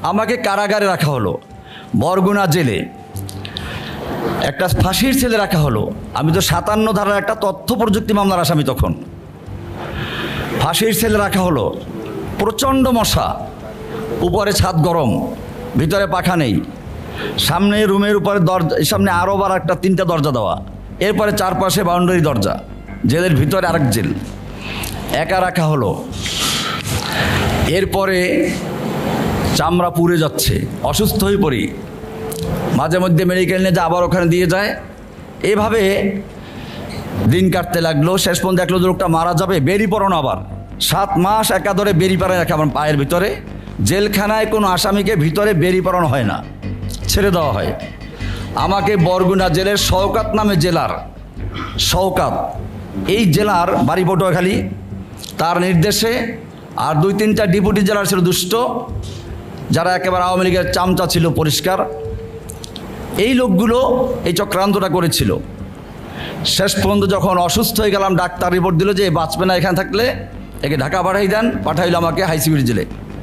আমাকে কারাগারে রাখা হলো, বরগুনা জেলে একটা ফাঁসির ছেলে রাখা হলো। আমি তো 57 ধারার একটা তথ্য প্রযুক্তি মামলার আসামি, তখন ফাঁসির ছেলে রাখা হলো। প্রচণ্ড মশা, উপরে ছাদ গরম, ভিতরে পাখা নেই, সামনে রুমের উপরে দরজা, সামনে আরও বার একটা 3টা দরজা দেওয়া, এরপরে চারপাশে বাউন্ডারি দরজা, জেলের ভিতরে আরেক জেল, একা রাখা হলো। এরপরে চামড়া পুড়ে যাচ্ছে, অসুস্থ হয়ে পড়ি, মাঝে মধ্যে মেডিকেল নিয়ে আবার ওখানে দিয়ে যায়। এভাবে দিন কাটতে লাগলো। শেষ পর্যন্ত দেখলো যে লোকটা মারা যাবে, বেরি পড়ানো আবার 7 মাস একা ধরে বেরি পড়ানো রাখে আমার পায়ের ভিতরে। জেলখানায় কোনো আসামিকে ভিতরে বেরি পড়ানো হয় না, ছেড়ে দেওয়া হয়। আমাকে বরগুনা জেলের শওকাত নামে জেলার, শওকাত এই জেলার বাড়ি পটুয়াখালী, তার নির্দেশে আর 2-3টা ডিপুটি জেলার ছিল দুষ্ট, যারা একেবারে আওয়ামী লীগের চামচা ছিল পরিষ্কার, এই লোকগুলো এই চক্রান্তটা করেছিল। শেষ পর্যন্ত যখন অসুস্থ হয়ে গেলাম, ডাক্তার রিপোর্ট দিল যে বাঁচবে না, এখানে থাকলে একে ঢাকা পাঠাই দেন, পাঠাইল আমাকে হাই সিকিউরিটি জেলে।